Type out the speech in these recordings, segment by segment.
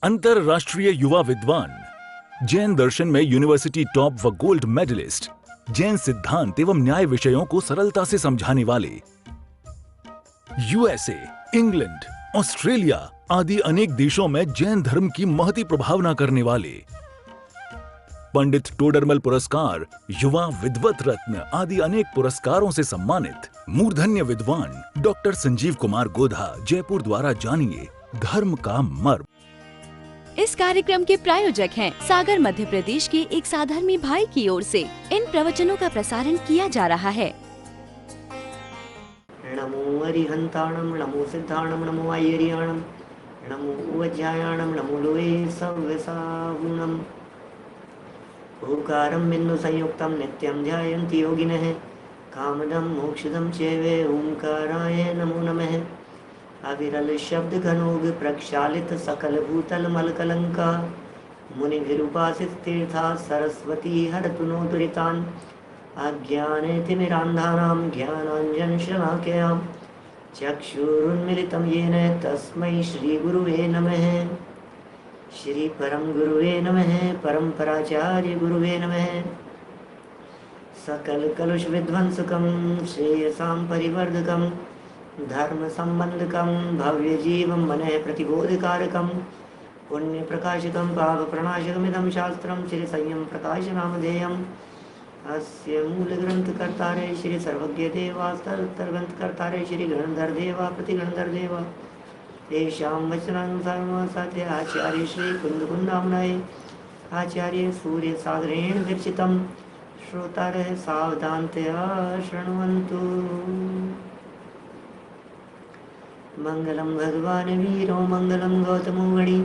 अंतरराष्ट्रीय युवा विद्वान, जैन दर्शन में यूनिवर्सिटी टॉप व गोल्ड मेडलिस्ट, जैन सिद्धांत एवं न्याय विषयों को सरलता से समझाने वाले, यूएसए, इंग्लैंड, ऑस्ट्रेलिया आदि अनेक देशों में जैन धर्म की महती प्रभावना करने वाले, पंडित टोडरमल पुरस्कार, युवा विद्वत रत्न आदि अनेक पुरस्कारों से सम्मानित मूर्धन्य विद्वान डॉक्टर संजीव कुमार गोधा जयपुर द्वारा जानिए धर्म का मर्म। इस कार्यक्रम के प्रायोजक हैं सागर मध्य प्रदेश के एक साधर्मी भाई की ओर से इन प्रवचनों का प्रसारण किया जा रहा है। नमो अरिहंताणम, नमो सिद्धाणम, नमो आयरियाणम, नमो अज्ञायाणम, नमो लोए सव्यसागुणम। ओंकारं बिंदु संयुक्तं नित्यं ध्यायन्ति योगिनः, कामदं मोक्षदं चैवे ओंकाराय नमो नमः। अविरल शब्द घनोग प्रक्षालित सकल भूतल मल कलंका, मुनिभिरुपासित तीर्था सरस्वती हरतु नो दुरितान्। अज्ञानेतिमिरान्धानां ज्ञानाञ्जन शलाकयां चक्षुरुन्मिलितं येन तस्मै श्रीगुरुवे नमः। श्री परम गुरुवे नमः, परम्पराचार्य गुरुवे नमः। सकल कलुष विध्वंसकं श्रेयसां परिवर्धकं, धर्म संबंधकं भव्य जीवं मनः प्रतिबोधकारकं, पुण्य प्रकाशकं पाप प्रणाशकमिदं शास्त्रं श्री संयम प्रकाश नामधेयम्। अस्य मूल ग्रंथ कर्तारे श्री सर्वज्ञ देवास्तर ग्रंथ कर्तारे श्री गणधर देवा प्रतिगणधर देवा। तेषां वचनानुसारं सत्य आचार्य श्री कुन्दकुन्दाम्नाय आचार्य सूर्य सागरेण विरचितं, श्रोतारः सावधानतया शृण्वन्तु। मंगलम भगवान वीरो मंगलम गौतमो गणि,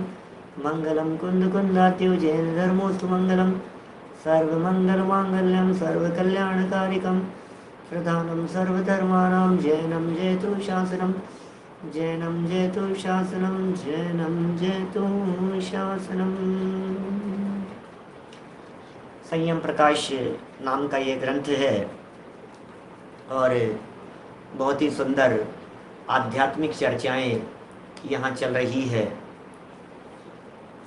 मंगलम कुन्दकुन्दात्यो जैन धर्मोस्तु मंगलम। सर्वमंगल मांगल्यम सर्वकल्याणकारिकं, प्रधानं सर्वधर्माणां जैनं जयतु शासनं, जैनं जयतु शासनं, जैनं जयतु शासनं। संयम प्रकाश नाम का ये ग्रंथ है और बहुत ही सुंदर आध्यात्मिक चर्चाएं यहाँ चल रही है।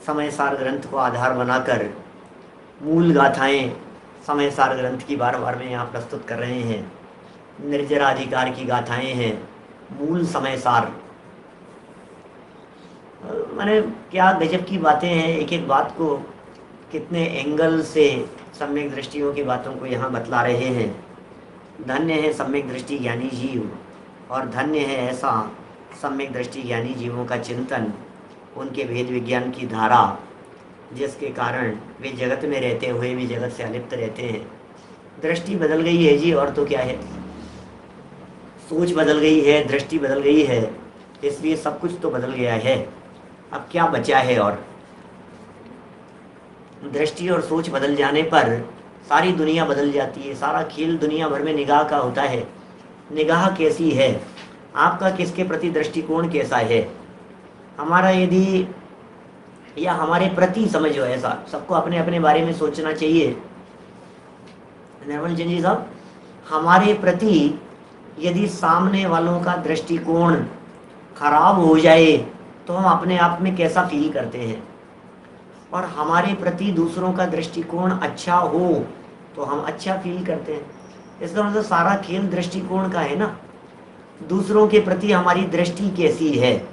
समय सार ग्रंथ को आधार बनाकर मूल गाथाएं समय सार ग्रंथ की बार बार में यहाँ प्रस्तुत कर रहे हैं। निर्जराधिकार की गाथाएं हैं, मूल समय सार। माने क्या गजब की बातें हैं, एक एक बात को कितने एंगल से सम्यक दृष्टियों की बातों को यहाँ बतला रहे हैं। धन्य है सम्यक दृष्टि ज्ञानी जीव, और धन्य है ऐसा सम्यक दृष्टि ज्ञानी जीवों का चिंतन, उनके भेद विज्ञान की धारा, जिसके कारण वे जगत में रहते हुए भी जगत से अलिप्त रहते हैं। दृष्टि बदल गई है जी, और तो क्या है, सोच बदल गई है, दृष्टि बदल गई है, इसलिए सब कुछ तो बदल गया है। अब क्या बचा है? और दृष्टि और सोच बदल जाने पर सारी दुनिया बदल जाती है। सारा खेल दुनिया भर में निगाह का होता है। निगाह कैसी है, आपका किसके प्रति दृष्टिकोण कैसा है, हमारा यदि या हमारे प्रति समझो, ऐसा सबको अपने अपने बारे में सोचना चाहिए। निर्मल चंद जी साहब, हमारे प्रति यदि सामने वालों का दृष्टिकोण खराब हो जाए तो हम अपने आप में कैसा फील करते हैं, और हमारे प्रति दूसरों का दृष्टिकोण अच्छा हो तो हम अच्छा फील करते हैं। इसका मतलब सारा खेल दृष्टिकोण का है ना। दूसरों के प्रति हमारी दृष्टि कैसी है,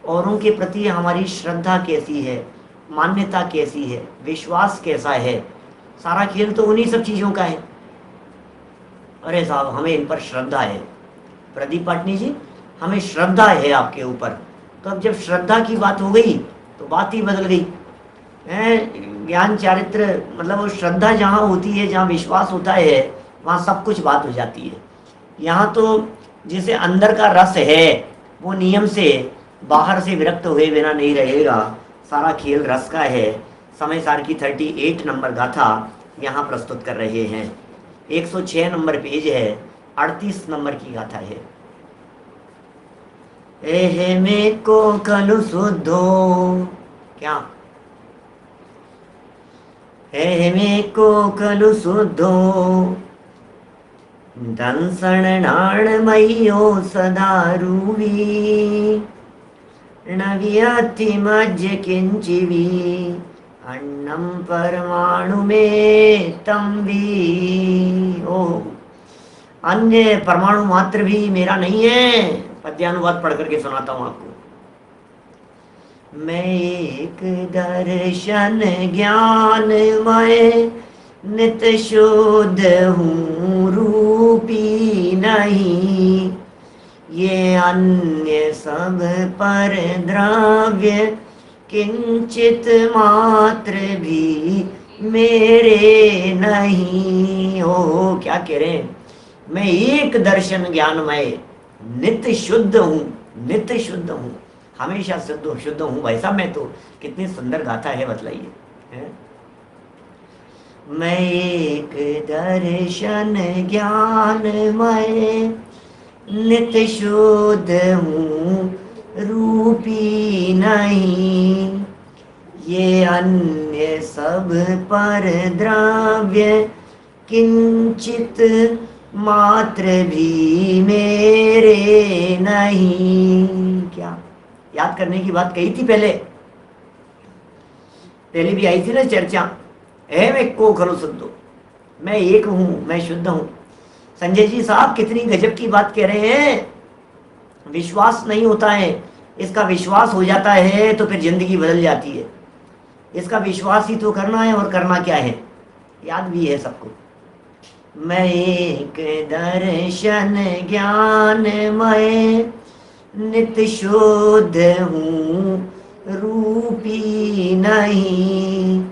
औरों के प्रति हमारी श्रद्धा कैसी है, मान्यता कैसी है, विश्वास कैसा है, सारा खेल तो उन्हीं सब चीज़ों का है। अरे साहब, हमें इन पर श्रद्धा है। प्रदीप पाटनी जी, हमें श्रद्धा है आपके ऊपर। तो अब जब श्रद्धा की बात हो गई तो बात ही बदल गई है। ज्ञान चारित्र मतलब वो श्रद्धा जहाँ होती है, जहाँ विश्वास होता है, वहाँ सब कुछ बात हो जाती है। यहाँ तो जिसे अंदर का रस है वो नियम से बाहर से विरक्त हुए बिना नहीं रहेगा। सारा खेल रस का है। समय सार की 38 नंबर गाथा यहाँ प्रस्तुत कर रहे हैं। 106 नंबर पेज है, 38 नंबर की गाथा है। एहे में को कलु शुद्धो, क्या एहे में को कलु शुद्धो, दंसण नाण मयो सदा रूवी। नव्यति मज्ज किंचिवी अन्नम परमाणु में तम भी। ओ अन्य परमाणु मात्र भी मेरा नहीं है। पद्यानुवाद पढ़ करके सुनाता हूं आपको। मैं एक दर्शन ज्ञानमय नित शुद्ध हूँ रूपी नहीं। ये अन्य सब पर द्रव्य किंचित मात्र भी मेरे नहीं। हो क्या कह रहे हैं? मैं एक दर्शन ज्ञानमय नित्य शुद्ध हूँ, नित्य शुद्ध हूँ, हमेशा शुद्ध शुद्ध हूँ। भाई साहब मैं तो कितनी सुंदर गाथा है, बतलाइए। मैं एक दर्शन ज्ञानमय नित्य शुद्ध हूँ रूपी नहीं। ये अन्य सब पर द्रव्य किंचित मात्र भी मेरे नहीं। क्या याद करने की बात कही थी पहले भी आई थी ना चर्चा। है मैं को खरो शुद्धो, मैं एक हूं, मैं शुद्ध हूं। संजय जी साहब कितनी गजब की बात कह रहे हैं। विश्वास नहीं होता है, इसका विश्वास हो जाता है तो फिर जिंदगी बदल जाती है। इसका विश्वास ही तो करना है, और करना क्या है याद भी है सबको। मैं एक दर्शन ज्ञानमय नित्य शुद्ध हूँ रूपी नहीं।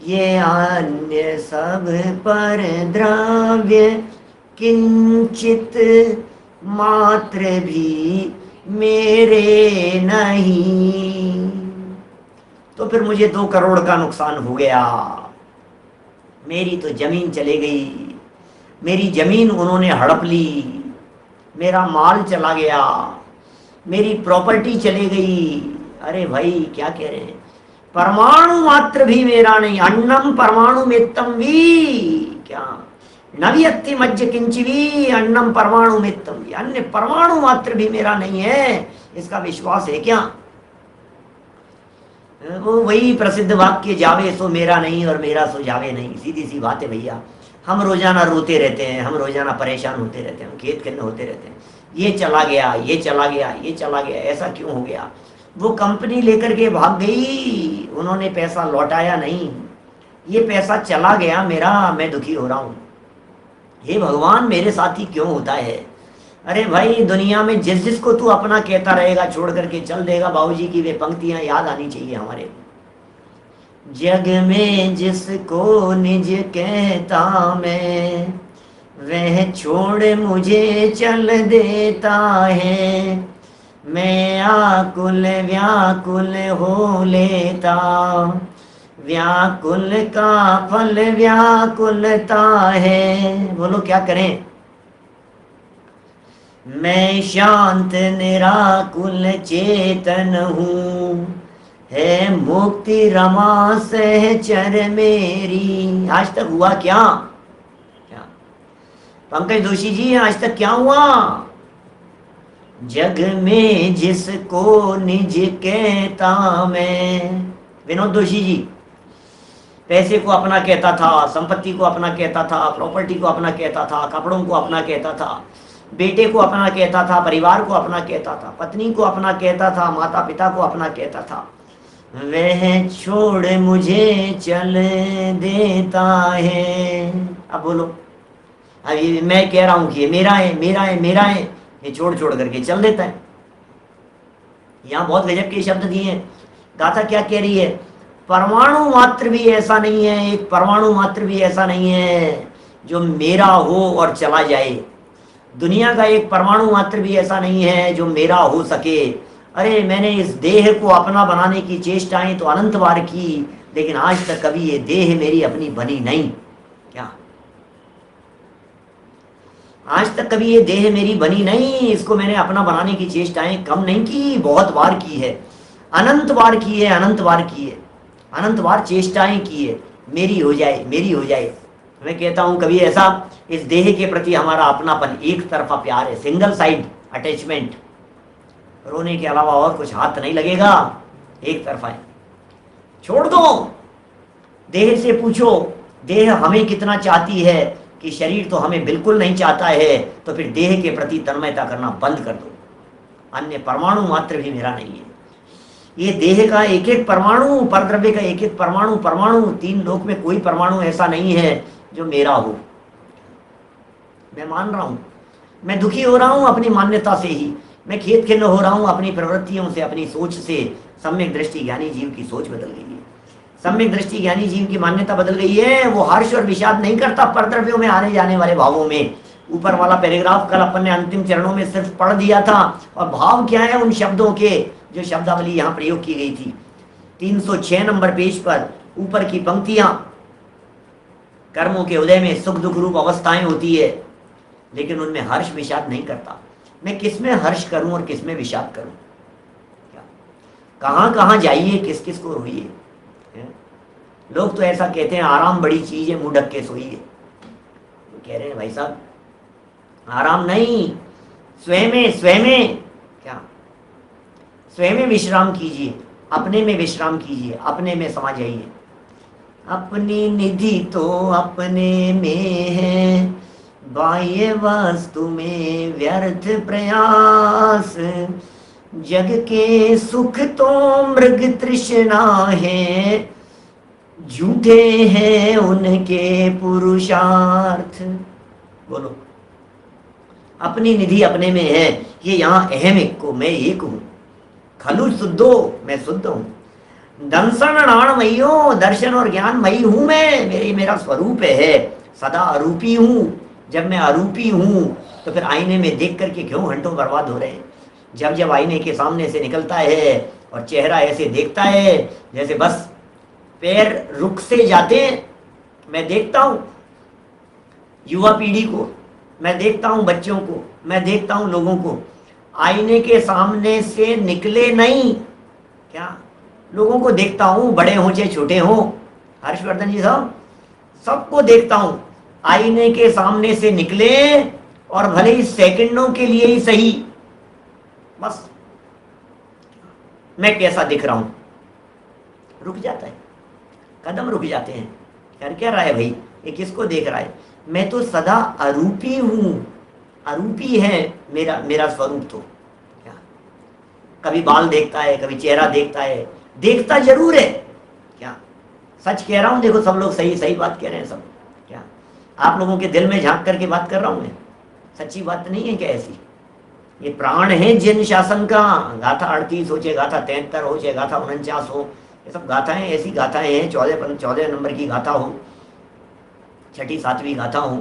ये अन्य सब पर द्रव्य किंचित मात्र भी मेरे नहीं। तो फिर मुझे 2 करोड़ का नुकसान हो गया। मेरी तो जमीन चले गई, मेरी जमीन उन्होंने हड़प ली, मेरा माल चला गया, मेरी प्रॉपर्टी चली गई। अरे भाई क्या कह रहे हैं? परमाणु मात्र भी मेरा नहीं। अन्नम परमाणु मित्तम भी। क्या नव्यति मज्ज किंचिवी अन्नम परमाणु मित्तम भी। अन्य परमाणु मात्र भी मेरा नहीं है, इसका विश्वास है क्या? वो वही प्रसिद्ध वाक्य, जावे सो मेरा नहीं और मेरा सो जावे नहीं। सीधी सी बात है भैया। हम रोजाना रोते रहते हैं, हम रोजाना परेशान होते रहते हैं, हम खेत खन्ने होते रहते हैं। ये चला गया, ये चला गया, ये चला गया, ऐसा क्यों हो गया? वो कंपनी लेकर के भाग गई, उन्होंने पैसा लौटाया नहीं, ये पैसा चला गया मेरा, मैं दुखी हो रहा हूं। हे भगवान मेरे साथ ही क्यों होता है? अरे भाई दुनिया में जिस जिसको तू अपना कहता रहेगा छोड़ करके चल देगा। बाबूजी की वे पंक्तियां याद आनी चाहिए हमारे। जग में जिसको निज कहता मैं, वह छोड़ मुझे चल देता है। मैं आकुल व्याकुल हो लेता, व्याकुल का फल व्याकुलता है। बोलो क्या करें? मैं शांत निराकुल चेतन हूँ, है मुक्ति रमा सहचर मेरी। आज तक हुआ क्या? क्या पंकज दोषी जी आज तक क्या हुआ? जग में जिसको निज कहता मैं। विनोद दोषी जी पैसे को अपना कहता था, संपत्ति को अपना कहता था, प्रॉपर्टी को अपना कहता था, कपड़ों को अपना कहता था, बेटे को अपना कहता था, परिवार को अपना कहता था, पत्नी को अपना कहता था, माता पिता को अपना कहता था। वह छोड़ मुझे चल देता है। अब बोलो, अब ये मैं कह रहा हूं कि ये मेरा है, मेरा है, मेरा है, ये छोड़ छोड़ करके चल देता है। यहां बहुत गजब के शब्द दिए हैं। गाथा क्या कह रही है? परमाणु मात्र भी ऐसा नहीं है, एक परमाणु मात्र भी ऐसा नहीं है जो मेरा हो और चला जाए। दुनिया का एक परमाणु मात्र भी ऐसा नहीं है जो मेरा हो सके। अरे मैंने इस देह को अपना बनाने की चेष्टाएं तो अनंत बार की, लेकिन आज तक कभी ये देह मेरी अपनी बनी नहीं। क्या आज तक कभी ये देह मेरी बनी नहीं? इसको मैंने अपना बनाने की चेष्टाएं कम नहीं की, बहुत बार की है, अनंत बार की है, अनंत बार की है, अनंत बार चेष्टाएं की है, मेरी हो जाए, मेरी हो जाए। मैं कहता हूं कभी ऐसा इस देह के प्रति हमारा अपनापन, एक तरफा प्यार है, सिंगल साइड अटैचमेंट, रोने के अलावा और कुछ हाथ नहीं लगेगा, एक तरफा है। छोड़ दो, देह से पूछो, देह हमें कितना चाहती है, कि शरीर तो हमें बिल्कुल नहीं चाहता है, तो फिर देह के प्रति तन्मयता करना बंद कर दो। अन्य परमाणु मात्र भी मेरा नहीं है। ये देह का एक एक परमाणु, परद्रव्य का एक एक परमाणु, परमाणु, तीन लोक में कोई परमाणु ऐसा नहीं है जो मेरा हो। मैं मान रहा हूं, मैं दुखी हो रहा हूं अपनी मान्यता से ही, मैं खेद खिन्न हो रहा हूं अपनी प्रवृत्तियों से, अपनी सोच से। सम्यक दृष्टि ज्ञानी जीव की सोच बदल गई है, सम्यक दृष्टि ज्ञानी जीव की मान्यता बदल गई है। वो हर्ष और विषाद नहीं करता परद्रव्यों में आने जाने वाले भावों में। ऊपर वाला पैराग्राफ कल अपन ने अंतिम चरणों में सिर्फ पढ़ दिया था, और भाव क्या है उन शब्दों के, जो शब्दावली यहाँ प्रयोग की गई थी। 306 नंबर पेज पर ऊपर की पंक्तियां, कर्मों के उदय में सुख दुख रूप अवस्थाएं होती है, लेकिन उनमें हर्ष विषाद नहीं करता। मैं किस में हर्ष करूं और किस में विषाद करूं, कहां कहां जाइए, किस किस को रोइए। लोग तो ऐसा कहते हैं आराम बड़ी चीज है, मुंह ढक के सोइए। कह रहे हैं भाई साहब आराम नहीं, स्वयं क्या, स्वयं विश्राम कीजिए, अपने में विश्राम कीजिए, अपने में समा जाइए। अपनी निधि तो अपने में है, बाह्य वस्तु में व्यर्थ प्रयास। जग के सुख तो मृग तृष्णा है, झूठे हैं उनके पुरुषार्थ। बोलो, अपनी निधि अपने में है, ये यहाँ अहम एक को, मैं एक हूं। खलु शुद्धो, मैं शुद्ध हूं। दंसन नाणमयो, दर्शन और ज्ञान मई हूं मैं, मेरा स्वरूप है। सदा अरूपी हूं। जब मैं अरूपी हूं तो फिर आईने में देख करके क्यों घंटों बर्बाद हो रहे हैं। जब जब आईने के सामने से निकलता है और चेहरा ऐसे देखता है जैसे बस पैर रुक से जाते हैं। मैं देखता हूं युवा पीढ़ी को, मैं देखता हूं बच्चों को, मैं देखता हूं लोगों को, आईने के सामने से निकले नहीं, क्या लोगों को देखता हूं, बड़े हों चाहे छोटे हों, हर्षवर्धन जी साहब, सबको देखता हूं, आईने के सामने से निकले और भले ही सेकंडों के लिए ही सही, बस मैं कैसा दिख रहा हूं, रुक जाता है, कदम रुक जाते हैं। कर क्या रहा है भाई, ये किसको देख रहा है। मैं तो सदा अरूपी हूं, अरूपी है मेरा स्वरूप। तो क्या कभी बाल देखता है, कभी चेहरा देखता है, देखता जरूर है। क्या सच कह रहा हूं, देखो सब लोग सही सही बात कह रहे हैं सब। क्या आप लोगों के दिल में झांक करके बात कर रहा हूं मैं, सच्ची बात नहीं है क्या ऐसी। ये प्राण है जिन शासन का। गाथा 38 हो चाहे गाथा 73 हो चाहे गाथा 49 हो, ये सब गाथाएं ऐसी गाथाएं हैं। 14 नंबर की गाथा हो, 6ठी 7वीं गाथा हो,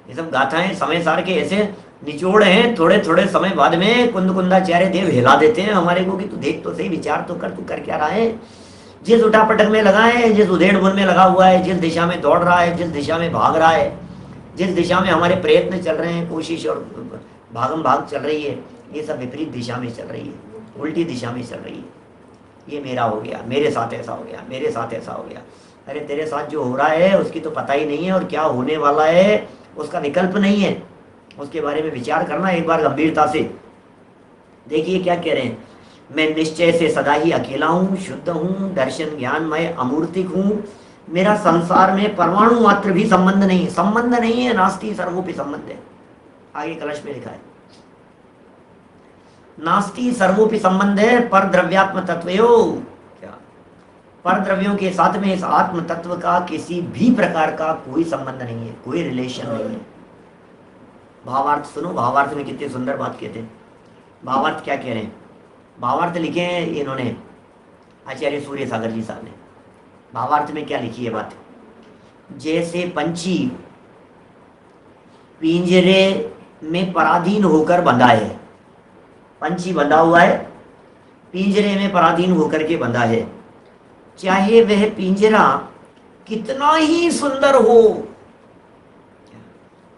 ये सब गाथाएं समय सार के ऐसे निचोड़ हैं। थोड़े थोड़े समय बाद में कुंदकुंदाचार्य देव हिला देते हैं हमारे को कि तू देख तो सही, विचार तो कर, तू कर क्या रहा है। जिस उठापटक में लगा है, जिस उधेड़-बुन में लगा हुआ है, जिस दिशा में दौड़ रहा है, जिस दिशा में भाग रहा है, जिस दिशा में हमारे प्रयत्न चल रहे हैं, कोशिश और भागम भाग चल रही है, ये सब विपरीत दिशा में चल रही है, उल्टी दिशा में चल रही है। ये मेरा हो गया, मेरे साथ ऐसा हो गया, मेरे साथ ऐसा हो गया। अरे तेरे साथ जो हो रहा है उसकी तो पता ही नहीं है, और क्या होने वाला है उसका विकल्प नहीं है। उसके बारे में विचार करना एक बार गंभीरता से। देखिए क्या कह रहे हैं, मैं निश्चय से सदा ही अकेला हूँ, शुद्ध हूँ, दर्शन ज्ञानमय अमूर्तिक हूँ। मेरा संसार में परमाणु मात्र भी संबंध नहीं है, संबंध नहीं है, नास्ति सर्वोपि संबंध है। आगे कलश में लिखा है नास्ति सर्वोपि संबंध है पर द्रव्यात्म तत्वयो। क्या पर द्रव्यों के साथ में इस आत्म तत्व का किसी भी प्रकार का कोई संबंध नहीं है, कोई रिलेशन नहीं है। भावार्थ सुनो, भावार्थ में कितनी सुंदर बात कहते हैं। भावार्थ क्या कह रहे हैं, भावार्थ लिखे हैं इन्होंने आचार्य सूर्य सागर जी साहब ने। भावार्थ में क्या लिखी है बात, जैसे पंछी पिंजरे में पराधीन होकर बंधा है, पंछी बंधा हुआ है, पिंजरे में पराधीन होकर के बंधा है, चाहे वह पिंजरा कितना ही सुंदर हो।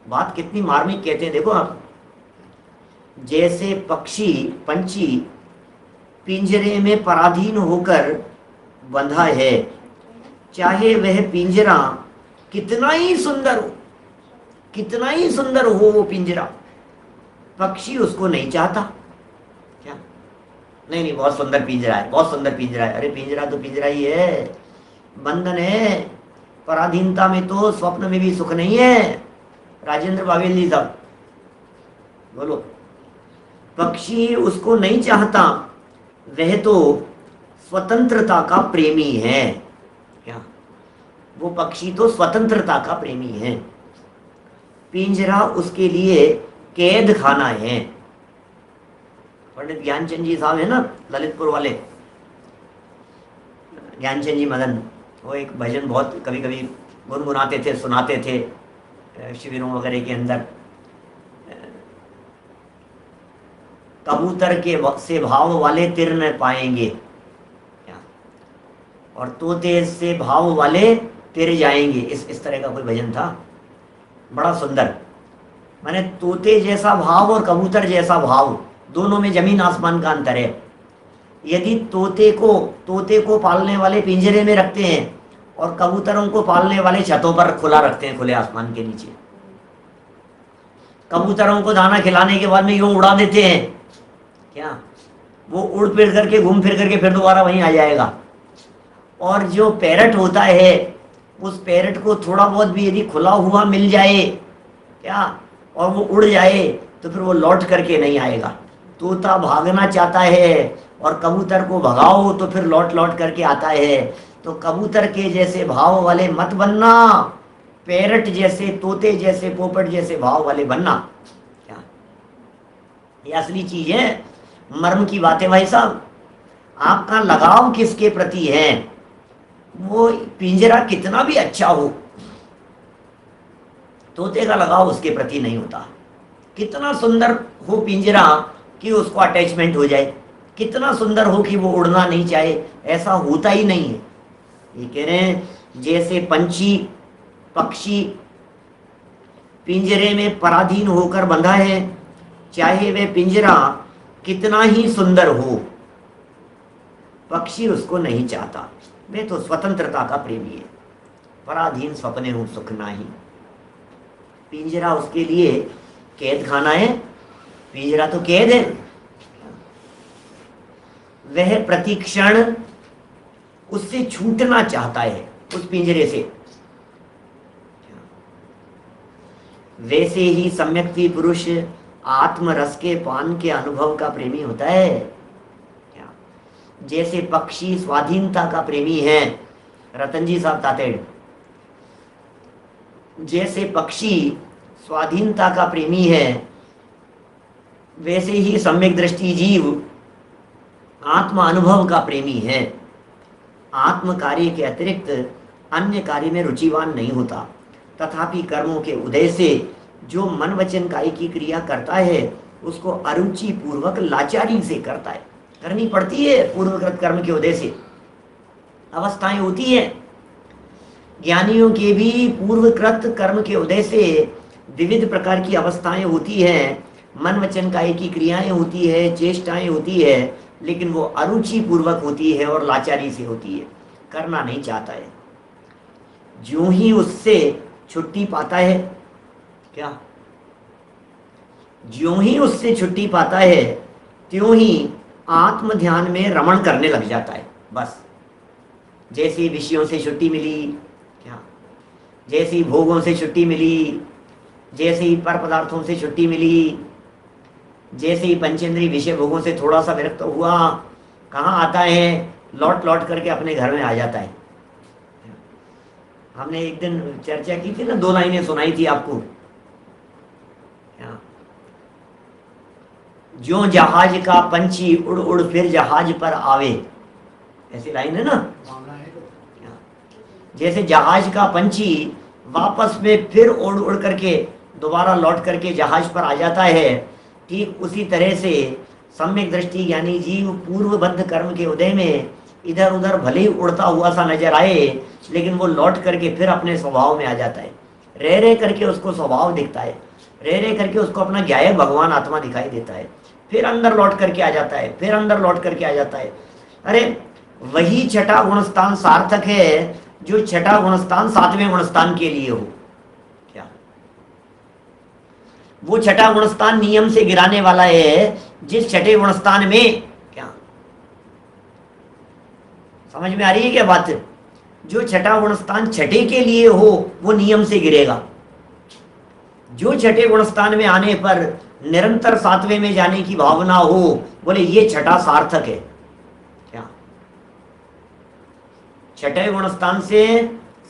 बात कितनी मार्मिक कहते हैं देखो आप। जैसे पंछी पिंजरे में पराधीन होकर बंधा है, चाहे वह पिंजरा कितना ही सुंदर हो, कितना ही सुंदर हो वो पिंजरा, पक्षी उसको नहीं चाहता। क्या नहीं नहीं, बहुत सुंदर पिंजरा है, बहुत सुंदर पिंजरा है। अरे पिंजरा तो पिंजरा ही है, बंधन है। पराधीनता में तो स्वप्न में भी सुख नहीं है। राजेंद्र बावेल जी साहब बोलो। पक्षी उसको नहीं चाहता, वह तो स्वतंत्रता का प्रेमी है। क्या? वो पक्षी तो स्वतंत्रता का प्रेमी है। पिंजरा उसके लिए कैद खाना है। पंडित ज्ञानचंद जी साहब है ना, ललितपुर वाले, ज्ञानचंद जी मदन, वो एक भजन बहुत कभी कभी गुनगुनाते थे, सुनाते थे शिविरों वगैरह के अंदर। कबूतर के से भाव वाले तिर न पाएंगे, और तोते से भाव वाले तिर जाएंगे। इस तरह का कोई भजन था, बड़ा सुंदर। माने तोते जैसा भाव और कबूतर जैसा भाव, दोनों में जमीन आसमान का अंतर है। यदि तोते को पालने वाले पिंजरे में रखते हैं और कबूतरों को पालने वाले छतों पर खुला रखते हैं, खुले आसमान के नीचे, कबूतरों को दाना खिलाने के बाद में यूं उड़ा देते हैं, क्या वो उड़ फिर करके घूम फिर करके फिर दोबारा वहीं आ जाएगा। और जो पैरट होता है, उस पैरट को थोड़ा बहुत भी यदि खुला हुआ मिल जाए, क्या, और वो उड़ जाए, तो फिर वो लौट करके नहीं आएगा। तोता भागना चाहता है और कबूतर को भगाओ तो फिर लौट लौट करके आता है। तो कबूतर के जैसे भाव वाले मत बनना, पैरट जैसे, तोते जैसे, पोपट जैसे भाव वाले बनना। क्या? ये असली चीज है, मर्म की बात है भाई साहब। आपका लगाव किसके प्रति है? वो पिंजरा कितना भी अच्छा हो, तोते का लगाव उसके प्रति नहीं होता। कितना सुंदर हो पिंजरा कि उसको अटैचमेंट हो जाए, कितना सुंदर हो कि वो उड़ना नहीं चाहे, ऐसा होता ही नहीं है। ये कह रहे हैं जैसे पक्षी पिंजरे में पराधीन होकर बंधा है, चाहे वह पिंजरा कितना ही सुंदर हो, पक्षी उसको नहीं चाहता। वह तो स्वतंत्रता का प्रेमी है। पराधीन स्वप्ने हूं सुख नाही। पिंजरा उसके लिए कैद खाना है। पिंजरा तो कैद है। वह प्रतिक्षण उससे छूटना चाहता है, उस पिंजरे से। वैसे ही सम्यक्ति पुरुष आत्मरस के पान के अनुभव का प्रेमी होता है। जैसे पक्षी स्वाधीनता का प्रेमी है, रतन जी साहब तातेड़, जैसे पक्षी स्वाधीनता का प्रेमी है, वैसे ही सम्यक दृष्टि जीव आत्म अनुभव का प्रेमी है। आत्म कार्य के अतिरिक्त अन्य कार्य में रुचिवान नहीं होता। तथापि कर्मों के उदय से जो मन वचन कायी की क्रिया करता है, उसको अरुचि पूर्वक लाचारी से करता है। करनी पड़ती है पूर्वकृत कर्म के उदय से, अवस्थाएं होती है। ज्ञानियों के भी पूर्वकृत कर्म के उदय से विविध प्रकार की अवस्थाएं होती हैं, मन वचन कायी की क्रियाएं होती है, चेष्टाएं होती है, लेकिन वो अरुचि पूर्वक होती है और लाचारी से होती है, करना नहीं चाहता है। ज्यों ही उससे छुट्टी पाता है, क्या, ज्यों ही उससे छुट्टी पाता है, त्यों ही आत्म ध्यान में रमण करने लग जाता है। बस जैसी विषयों से छुट्टी मिली, क्या, जैसी भोगों से छुट्टी मिली, जैसी पर पदार्थों से छुट्टी मिली, जैसे ही पंचेंद्रीय विषय भोगों से थोड़ा सा विरक्त हुआ, कहाँ आता है, लौट लौट करके अपने घर में आ जाता है। हमने एक दिन चर्चा की थी ना, 2 लाइनें सुनाई थी आपको, जो जहाज का पंछी उड़ उड़ फिर जहाज पर आवे, ऐसी लाइन है ना। जैसे जहाज का पंछी वापस में फिर उड़ उड़ करके दोबारा लौट करके जहाज पर आ जाता है, ठीक उसी तरह से सम्यक दृष्टि यानी जीव पूर्वबद्ध कर्म के उदय में इधर उधर भले ही उड़ता हुआ सा नजर आए, लेकिन वो लौट करके फिर अपने स्वभाव में आ जाता है। रह रह करके उसको स्वभाव दिखता है, रह रह करके उसको अपना ज्ञायक भगवान आत्मा दिखाई देता है, फिर अंदर लौट करके आ जाता है, फिर अंदर लौट करके आ जाता है। अरे वही छठा गुणस्थान सार्थक है जो छठा गुणस्थान 7वें गुणस्थान के लिए हो। क्या वो छठा गुणस्थान नियम से गिराने वाला है जिस छठे गुणस्थान में क्या समझ में आ रही है क्या बात? जो छठा गुण स्थान छठे के लिए हो वो नियम से गिरेगा। जो छठे गुण स्थान में आने पर निरंतर सातवें में जाने की भावना हो, बोले ये छठा सार्थक है। क्या छठे गुण स्थान से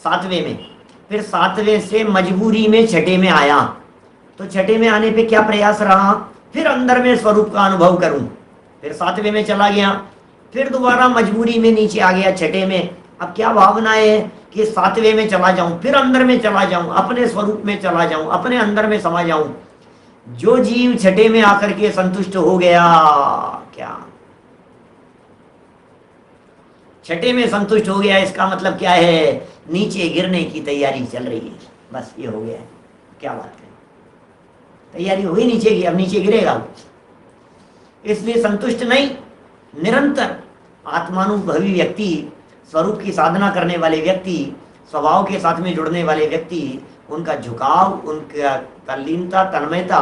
सातवें में, फिर सातवें से मजबूरी में छठे में आया, तो छठे में आने पे क्या प्रयास रहा, फिर अंदर में स्वरूप का अनुभव करूं, फिर सातवें में चला गया, फिर दोबारा मजबूरी में नीचे आ गया छठे में। अब क्या भावना है कि सातवें में चला जाऊं, फिर अंदर में चला जाऊं, अपने स्वरूप में चला जाऊं, अपने अंदर में समा जाऊं। जो जीव छठे में आकर के संतुष्ट हो गया, क्या छठे में संतुष्ट हो गया, इसका मतलब क्या है, नीचे गिरने की तैयारी चल रही है। बस ये हो गया है। क्या बात है, तैयारी हो गई नीचे की, अब नीचे गिरेगा। इसलिए संतुष्ट नहीं, निरंतर आत्मानुभवी व्यक्ति, स्वरूप की साधना करने वाले व्यक्ति, स्वभाव के साथ में जुड़ने वाले व्यक्ति, उनका झुकाव, उनका तल्लीनता, तन्मयता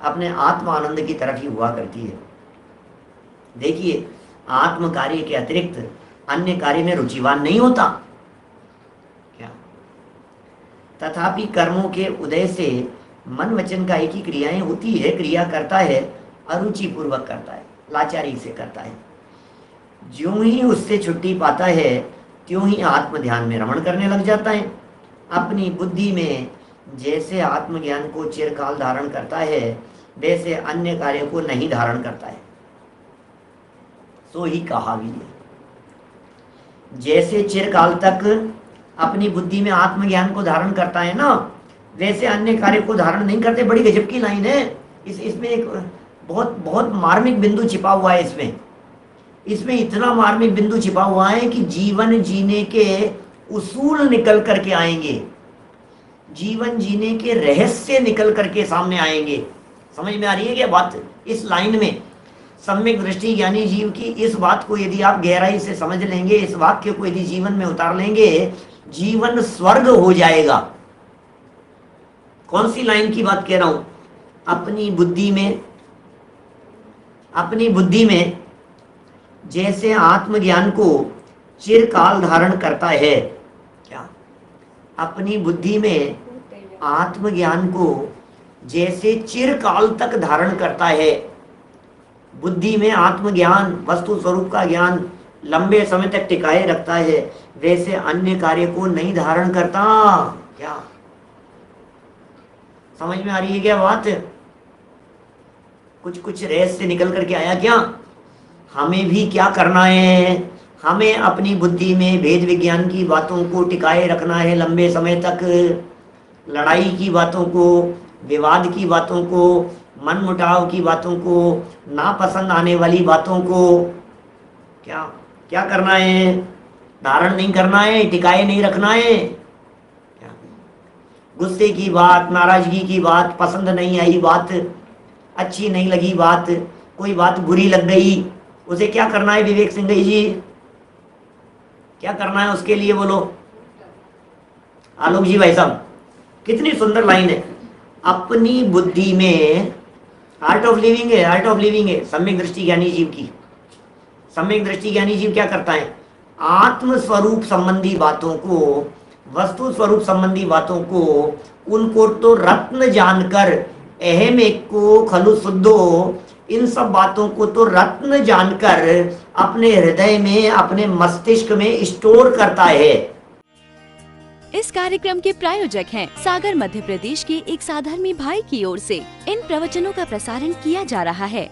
अपने आत्म आनंद की तरफ ही हुआ करती है। देखिए, आत्म कार्य के अतिरिक्त अन्य कार्य में रुचिवान नहीं होता। क्या तथापि कर्मों के उदय से मन वचन का एक ही क्रियाएं होती है, क्रिया करता है, अरुचि पूर्वक करता है, लाचारी से करता है। ज्यों ही उससे छुट्टी पाता है त्यों ही आत्म ध्यान में रमण करने लग जाता है। अपनी बुद्धि में जैसे आत्मज्ञान को चिरकाल धारण करता है, वैसे अन्य कार्य को नहीं धारण करता है। सो ही कहा भी है, जैसे चिरकाल तक अपनी बुद्धि में आत्मज्ञान को धारण करता है ना, वैसे अन्य कार्य को धारण नहीं करते। बड़ी गजब की लाइन है। इसमें एक बहुत बहुत मार्मिक बिंदु छिपा हुआ है। इसमें इतना मार्मिक बिंदु छिपा हुआ है कि जीवन जीने के उसूल निकल करके आएंगे, जीवन जीने के रहस्य निकल करके सामने आएंगे। समझ में आ रही है क्या बात? इस लाइन में सम्यक दृष्टि ज्ञानी जीव की इस बात को यदि आप गहराई से समझ लेंगे, इस वाक्य को यदि जीवन में उतार लेंगे, जीवन स्वर्ग हो जाएगा। कौन सी लाइन की बात कह रहा हूं? अपनी बुद्धि में जैसे आत्मज्ञान को चिरकाल धारण करता है। क्या अपनी बुद्धि में आत्मज्ञान को जैसे चिरकाल तक धारण करता है, बुद्धि में आत्मज्ञान, वस्तु स्वरूप का ज्ञान लंबे समय तक टिकाए रखता है, वैसे अन्य कार्य को नहीं धारण करता। क्या समझ में आ रही है क्या बात? कुछ रहस्य निकल करके आया क्या? हमें भी क्या करना है, हमें अपनी बुद्धि में भेद विज्ञान की बातों को टिकाए रखना है लंबे समय तक। लड़ाई की बातों को, विवाद की बातों को, मन मुटाव की बातों को, नापसंद आने वाली बातों को क्या क्या करना है? धारण नहीं करना है, टिकाए नहीं रखना है। क्या गुस्से की बात, नाराजगी की बात, पसंद नहीं आई बात, अच्छी नहीं लगी बात, कोई बात बुरी लग गई, उसे क्या करना है विवेक सिंह जी? क्या करना है उसके लिए, बोलो आलोक जी भाई साहब। कितनी सुंदर लाइन है। अपनी बुद्धि में आर्ट ऑफ लिविंग है, आर्ट ऑफ लिविंग है सम्यक दृष्टि ज्ञानी जीव की। सम्यक दृष्टि ज्ञानी जीव क्या करता है? आत्म स्वरूप संबंधी बातों को, वस्तु स्वरूप संबंधी बातों को, उनको तो रत्न जानकर, अहम एक को खलु शुद्धो, इन सब बातों को तो रत्न जानकर अपने हृदय में, अपने मस्तिष्क में स्टोर करता है। इस कार्यक्रम के प्रायोजक हैं सागर मध्य प्रदेश के एक साधर्मी भाई की ओर से इन प्रवचनों का प्रसारण किया जा रहा है।